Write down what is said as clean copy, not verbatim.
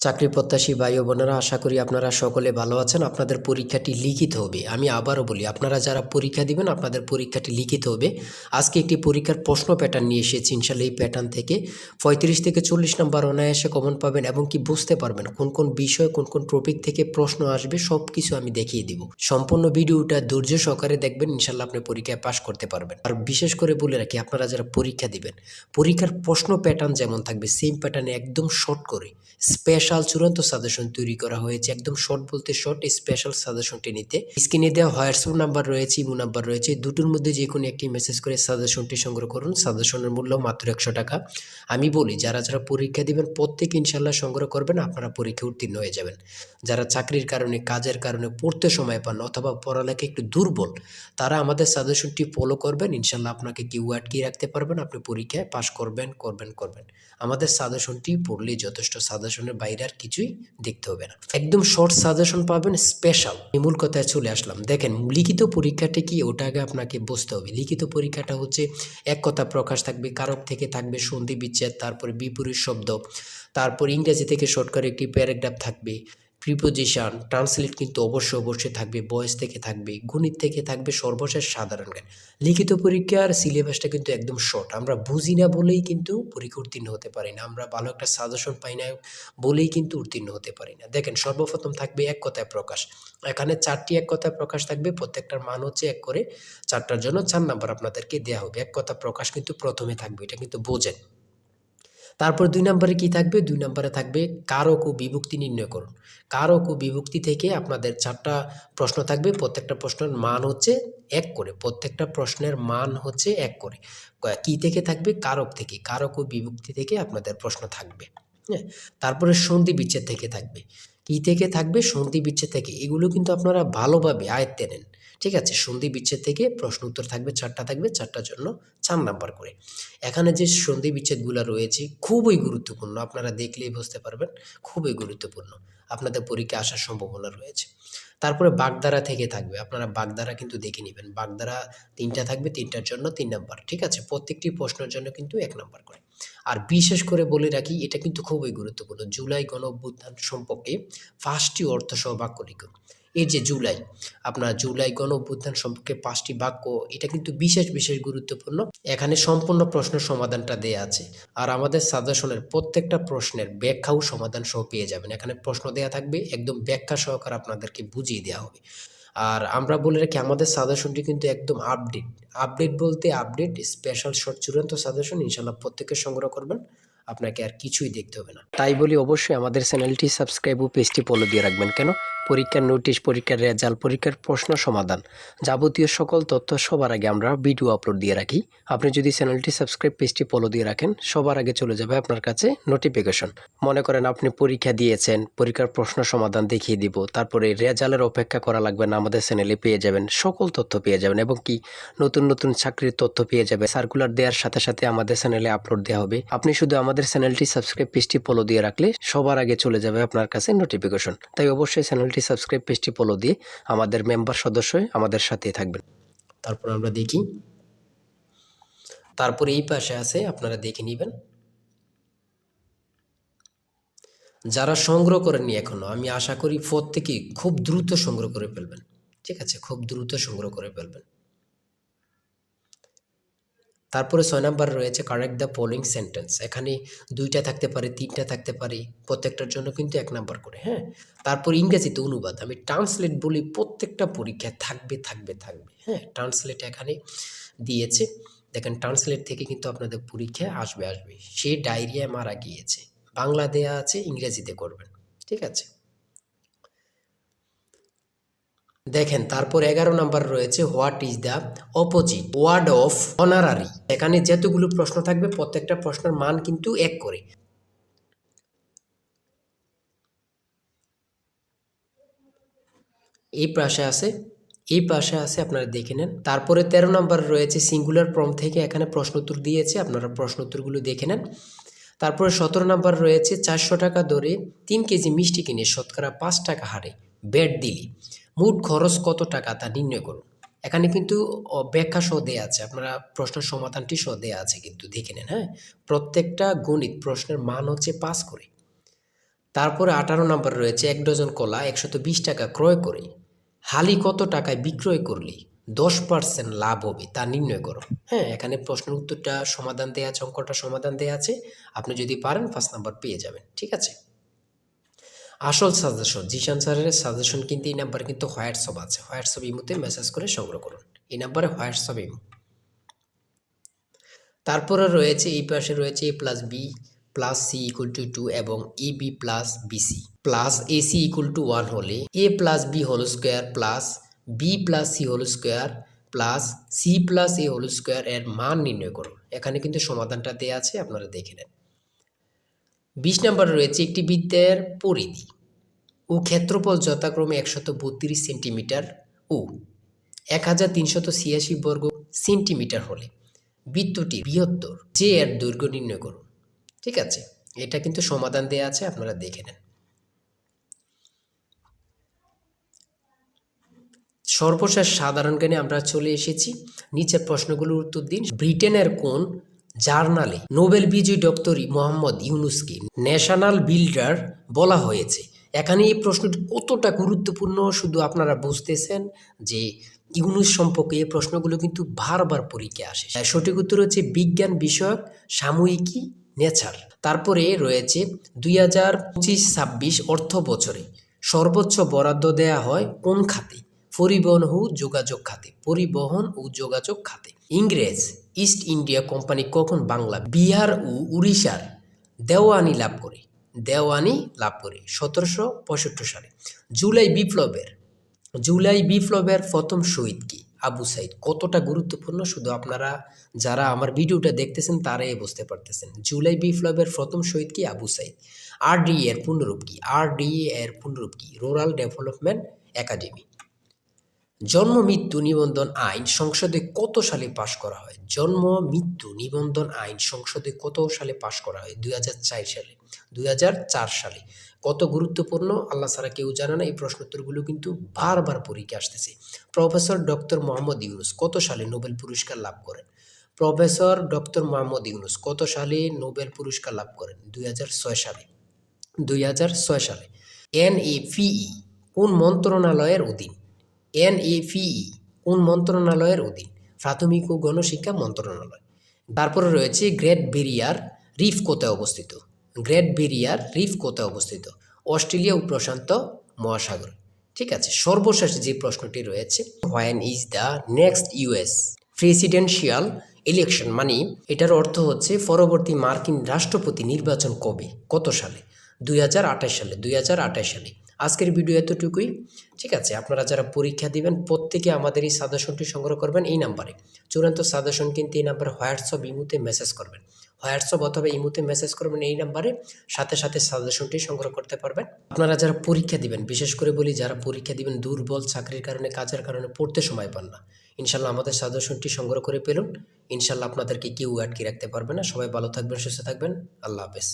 চাকরি প্রত্যাশী ভাই ও বোনেরা, আশা করি আপনারা সকলে ভালো আছেন। আপনাদের পরীক্ষাটি লিখিত হবে। আমি আবারও বলি, আপনারা যারা পরীক্ষা দিবেন আপনাদের পরীক্ষাটি লিখিত হবে। আজকে একটি পরীক্ষার প্রশ্ন প্যাটার্ন নিয়ে এসেছি। ইনশাল্লাহ এই প্যাটার্ন থেকে 35 থেকে 40 নম্বর অনায়াসে কমন পাবেন এবং কি বুঝতে পারবেন কোন কোন বিষয় কোন কোন টপিক থেকে প্রশ্ন আসবে সব কিছু আমি দেখিয়ে দিব। সম্পূর্ণ ভিডিওটা ধৈর্য সহকারে দেখবেন, ইনশাল্লাহ আপনি পরীক্ষায় পাশ করতে পারবেন। আর বিশেষ করে বলে রাখি, আপনারা যারা পরীক্ষা দিবেন পরীক্ষার প্রশ্ন প্যাটার্ন যেমন থাকবে সেম প্যাটার্নে একদম শর্ট করে স্পেশাল চূড়ান্ত সাজেশন তৈরি করা হয়েছে। একদম শর্ট বলতে শর্ট, স্পেশাল সাজেশনটি নিতে স্ক্রিনে দেওয়া হোয়াটসঅ্যাপ নাম্বার রয়েছে, ইমো নাম্বার রয়েছে, দুটোর মধ্যে যে কোনো একটি মেসেজ করে সাজেশনটি সংগ্রহ করুন। সাজেশনের মূল্য মাত্র 100 টাকা। আমি বলি, যারা যারা পরীক্ষা দিবেন প্রত্যেকে ইনশাল্লাহ সংগ্রহ করবেন, আপনারা পরীক্ষা উত্তীর্ণ হয়ে যাবেন। যারা চাকরির কারণে কাজের কারণে পড়তে সময় পান অথবা পড়ালেখা একটু দুর্বল, তারা আমাদের সাজেশনটি ফলো করবেন। ইনশাল্লাহ আপনাকে কেউ আটকিয়ে রাখতে পারবেন, আপনি পরীক্ষায় পাশ করবেন করবেন করবেন। আমাদের সাজেশনটি পড়লেই যথেষ্ট, সাজেশনের বাইরে আর কিছুই দেখতে হবে না। একদম শর্ট সাজেশন পাবেন, স্পেশাল। মূল কথায় চলে আসলাম। দেখেন, লিখিত পরীক্ষাটা কি ওটা আগে আপনাকে বুঝতে হবে। লিখিত পরীক্ষাটা হচ্ছে এক কথা প্রকাশ থাকবে, কারক থেকে থাকবে সন্ধি বিচ্ছেদ, তারপরে বিপরীত শব্দ, তারপর ইংরেজি থেকে শর্ট করে একটি প্যারাগ্রাফ থাকবে, প্রিপোজিশন, ট্রান্সলেট কিন্তু অবশ্যই থাকবে, ভয়েস থেকে থাকবে, গণিত থেকে থাকবে, সর্বশেষ সাধারণ জ্ঞান। লিখিত পরীক্ষার সিলেবাসটা কিন্তু একদম শর্ট। আমরা বুঝি না বলেই কিন্তু পরীক্ষা উত্তীর্ণ হতে পারি না, আমরা ভালো একটা সাজেশন পাই না বলেই কিন্তু উত্তীর্ণ হতে পারি না। দেখেন, সর্বপ্রথম থাকবে এক কথায় প্রকাশ। এখানে 4টি এক কথায় প্রকাশ থাকবে, প্রত্যেকটার মান হচ্ছে 1 করে। 4টার জন্য 4 নাম্বার আপনাদেরকে দেওয়া হবে। এক কথা প্রকাশ কিন্তু প্রথমে থাকবে, এটা কিন্তু বোঝেন। তারপর 2 নম্বরে কি থাকবে? 2 নম্বরে থাকবে কারক ও বিভক্তি নির্ণয় করুন। কারক ও বিভক্তি থেকে আপনাদের 4টা প্রশ্ন থাকবে। প্রত্যেকটা প্রশ্নের মান হচ্ছে 1 করে। প্রত্যেকটা প্রশ্নের মান হচ্ছে 1 করে। কি থেকে থাকবে? কারক থেকে। কারক ও বিভক্তি থেকে আপনাদের প্রশ্ন থাকবে। হ্যাঁ? তারপরে সন্ধি বিচ্ছেদ থেকে থাকবে। কি থেকে থাকবে? সন্ধি বিচ্ছেদ থেকে। এগুলো কিন্তু আপনারা ভালোভাবে আয়ত্তে নেন। ঠিক আছে? সন্ধি বিচ্ছেদ থেকে প্রশ্ন উত্তর থাকবে 4টা থাকবে, 4টার জন্য 4 নাম্বার করে। এখানে যে সন্ধি বিচ্ছেদগুলো রয়েছে খুবই গুরুত্বপূর্ণ, আপনারা দেখলেই বুঝতে পারবেন, খুবই গুরুত্বপূর্ণ। আপনাদের পরীক্ষায় আসার সম্ভাবনা রয়েছে। তারপরে বাগধারা থেকে থাকবে, আপনারা বাগধারা কিন্তু দেখে নেবেন। বাগধারা 3টা থাকবে, 3টার জন্য 3 নাম্বার। ঠিক আছে? প্রত্যেকটি প্রশ্নের জন্য কিন্তু 1 নাম্বার করে। আর বিশেষ করে বলে রাখি, এটা কিন্তু খুবই গুরুত্বপূর্ণ। জুলাই গণঅভ্যুত্থান সম্পর্কে 5টি অর্থসহ বাক্য লিখুন। এই যে জুলাই, আপনার জুলাই গণঅভ্যুত্থান সম্পর্কে 5টি বাক্য, এটা কিন্তু বিশেষ গুরুত্বপূর্ণ। এখানে সম্পূর্ণ প্রশ্নের সমাধানটা দেয়া আছে। আর আমাদের সাজেশনের প্রত্যেকটা প্রশ্নের ব্যাখ্যা ও সমাধান সহ পেয়ে যাবেন। এখানে প্রশ্ন দেয়া থাকবে, একদম ব্যাখ্যা সহকারে আপনাদেরকে বুঝিয়ে দেওয়া হবে। আর আমরা বলে রাখি, আমাদের সাজেশনটি কিন্তু একদম আপডেট। আপডেট বলতে আপডেট, স্পেশাল শর্ট চূড়ান্ত সাজেশন। ইনশাআল্লাহ প্রত্যেকে সংগ্রহ করবেন, আপনাকে আর কিছুই দেখতে হবে না। তাই বলি, অবশ্যই আমাদের চ্যানেলটি সাবস্ক্রাইব ও পেজটি ফলো দিয়ে রাখবেন। কেন? পরীক্ষার নোটিশ, পরীক্ষার রেজাল্ট, পরীক্ষার প্রশ্ন সমাধান, যাবতীয় সকল তথ্য সবার আগে আমরা ভিডিও আপলোড দিয়ে রাখি। আপনি যদি চ্যানেলটি সাবস্ক্রাইব, পেজটি ফলো দিয়ে রাখেন, সবার আগে চলে যাবে আপনার কাছে নোটিফিকেশন। মনে করেন আপনি পরীক্ষা দিয়েছেন, পরীক্ষার প্রশ্ন সমাধান দেখিয়ে দিব, তারপরে রেজাল্টের অপেক্ষা করা লাগবে না, আমাদের চ্যানেলে পেয়ে যাবেন, সকল তথ্য পেয়ে যাবেন এবং কি নতুন চাকরির তথ্য পেয়ে যাবে। সার্কুলার দেওয়ার সাথে আমাদের চ্যানেলে আপলোড দেওয়া হবে। আপনি শুধু আমাদের চ্যানেলটি সাবস্ক্রাইব, পেজটি ফলো দিয়ে রাখলে সবার আগে চলে যাবে আপনার কাছে নোটিফিকেশন। তাই অবশ্যই চ্যানেলটি সাবস্ক্রাইব, পেজটি ফলো দিয়ে আমাদের মেম্বার সদস্য হয়ে আমাদের সাথেই থাকবেন। তারপর আমরা দেখি, তারপরে এই পাশে আছে, আপনারা দেখে নেবেন। যারা সংগ্রহ করেননি এখনো, আমি আশা করি প্রত্যেকেই খুব দ্রুত সংগ্রহ করে ফেলবেন। ঠিক আছে? খুব দ্রুত সংগ্রহ করে ফেলবেন। তারপরে 6 নাম্বার রয়েছে কারেক্ট দ্য ফলোইং সেন্টেন্স। এখানে 2টা থাকতে পারে, 3টা থাকতে পারে, প্রত্যেকটার জন্য কিন্তু 1 নাম্বার করে। হ্যাঁ? তারপর ইংরেজিতে অনুবাদ। আমি ট্রান্সলেট বলি, প্রত্যেকটা পরীক্ষায় থাকবে। হ্যাঁ? ট্রান্সলেট এখানে দিয়েছে। দেখেন, ট্রান্সলেট থেকে কিন্তু আপনাদের পরীক্ষায় আসবে। সে ডায়রিয়ায় মারা গিয়েছে। বাংলা দেয়া আছে, ইংরেজিতে করবেন। ঠিক আছে? দেখেন, তারপর 11 নাম্বার রয়েছে what is the opposite word of honorary. এখানে যতগুলো প্রশ্ন থাকবে প্রত্যেকটা প্রশ্নের মান কিন্তু 1 করে। এই পাশে আছে, আপনারা দেখে নেন। তারপরে 13 নাম্বার রয়েছে সিঙ্গুলার ফর্ম থেকে এখানে প্রশ্ন উত্তর দিয়েছে, আপনারা প্রশ্ন উত্তরগুলো দেখে নেন। তারপরে 17 নাম্বার রয়েছে 400 টাকা দরে 3 কেজি মিষ্টি কিনে শতকরা 5 টাকা হারে ব্যাট দিলে মোট খরচ কত টাকা তা নির্ণয় করুন। এখানে কিন্তু ব্যাখ্যা সহ দেয়া আছে, আপনারা প্রশ্নের সমাধানটি সহ দেয়া আছে, কিন্তু দেখে নেন। হ্যাঁ? প্রত্যেকটা গণিত প্রশ্নের মান হচ্ছে 5 করে। তারপরে 18 নাম্বার রয়েছে 1 ডজন কলা 120 টাকা ক্রয় করে হালি কত টাকায় বিক্রয় করলে 10% লাভ হবে তা নির্ণয় করো। হ্যাঁ, এখানে প্রশ্নের উত্তরটা সমাধান দেয়া আছে, অঙ্কটা সমাধান দেয়া আছে। আপনি যদি পারেন 5 নাম্বার পেয়ে যাবেন। ঠিক আছে? আসল সাজেশন জিশান স্যারের সাজেশন কিন্তু এই নাম্বারে কিন্তু হোয়াটসঅ্যাপ আছে। হোয়াটসঅ্যাপ ইমোতে মেসেজ করে সংগ্রহ করুন। এই নাম্বারে হোয়াটসঅ্যাপ ইমো। তারপরে রয়েছে এই পাশে রয়েছে a plus B plus C equal to 2 এবং A B plus BC plus AC equal to 1 হলে A plus B whole square plus B plus C whole square plus C plus A whole square এর মান নির্ণয় করুন। এখানে কিন্তু সমাধানটা দেওয়া আছে, আপনারা দেখে নেন। 20 নম্বরে রয়েছে একটি বৃত্তের পরিধি ও ক্ষেত্রফল যথাক্রমে 132 সেন্টিমিটার ও 1386 বর্গ সেন্টিমিটার হলে বৃত্তটি বৃহত্তর যে এর দৈর্ঘ্য নির্ণয় করুন। ঠিক আছে, এটা কিন্তু সমাধান দেয়া আছে, আপনারা দেখে নেন। সর্বশেষ সাধারণ জ্ঞানে আমরা চলে এসেছি। নিচের প্রশ্নগুলোর উত্তর দিন। ব্রিটেনের কোন জার্নালে নোবেল বিজয়ী ডক্টর মোহাম্মদ ইউনুসকে ন্যাশনাল বিল্ডার বলা হয়েছে? এখানে এই প্রশ্নটি কতটা গুরুত্বপূর্ণ শুধু আপনারা বুঝতেছেন যে ইউনুস সম্পর্কে এই প্রশ্নগুলো কিন্তু বারবার পরীক্ষায় আসে। সঠিক উত্তর হচ্ছে বিজ্ঞান বিষয়ক সাময়িকী নেচার। তারপরে রয়েছে 2025-26 অর্থ বছরে সর্বোচ্চ বরাদ্দ দেয়া হয় কোন খাতে? পরিবহন ও যোগাযোগ খাতে। পরিবহন ও যোগাযোগ খাতে। ইংরেজ ইস্ট ইন্ডিয়া কোম্পানি কখন বাংলা, বিহার ও উড়িষ্যার দেওয়ানি লাভ করে? 1765 সালে। জুলাই বিপ্লবের প্রথম শহীদ কি? আবু সাইদ। কতটা গুরুত্বপূর্ণ শুধু আপনারা যারা আমার ভিডিওটা দেখতেছেন তারাই বুঝতে পারতেছেন। জুলাই বিপ্লবের প্রথম শহীদ কি? আবু সাইদ। আরডিএ এর পূর্ণরূপ কি? Rural development academy. জন্ম মৃত্যু নিবন্ধন আইন সংসদে কত সালে পাশ করা হয়? জন্ম মৃত্যু নিবন্ধন আইন সংসদে কত সালে পাশ করা হয়? 2004 সালে। কত গুরুত্বপূর্ণ, আল্লাহ ছাড়া কেউ জানে না। এই প্রশ্নোত্তরগুলো কিন্তু বারবার পরীক্ষা আসতেছে। প্রফেসর ডক্টর মোহাম্মদ ইউনুস কত সালে নোবেল পুরস্কার লাভ করেন? প্রফেসর ডক্টর মোহাম্মদ ইউনুস কত সালে নোবেল পুরস্কার লাভ করেন? 2006 সালে। এনএপিই কোন মন্ত্রণালয়ের অধীন? কোন মন্ত্রণালয়ের অধীন? প্রাথমিক ও গণশিক্ষা মন্ত্রণালয়। তারপরে রয়েছে গ্রেট ব্যারিয়ার রিফ কোথায় অবস্থিত? অস্ট্রেলিয়া ও প্রশান্ত মহাসাগর। ঠিক আছে, সর্বশেষ যে প্রশ্নটি রয়েছে, when is the next US presidential election? মানে এটার অর্থ হচ্ছে পরবর্তী মার্কিন রাষ্ট্রপতি নির্বাচন কবে, কত সালে? 2028 সালে। আজকের ভিডিও এতটুকুই। ঠিক আছে, আপনারা যারা পরীক্ষা দিবেন প্রত্যেকে আমাদের এই সাজেশনটি সংগ্রহ করবেন এই নাম্বারে। চূড়ান্ত সাজেশন কিন্তু এই নাম্বারে হোয়াটসঅ্যাপ ইমোতে মেসেজ করবেন। হোয়াটসঅ্যাপ অথবা ইমোতে মেসেজ করবেন এই নাম্বারে, সাথে সাথে সাজেশনটি সংগ্রহ করতে পারবেন। আপনারা যারা পরীক্ষা দিবেন, বিশেষ করে বলি যারা পরীক্ষা দিবেন দুর্বল, চাকরির কারণে, কাজের কারণে পড়তে সময় পান না, ইনশাল্লাহ আমাদের সাজেশনটি সংগ্রহ করে পেলুন। ইনশাল্লাহ আপনাদেরকে কেউ আটকে রাখতে পারবে না। সবাই ভালো থাকবেন, সুস্থ থাকবেন। আল্লাহ হাফেজ।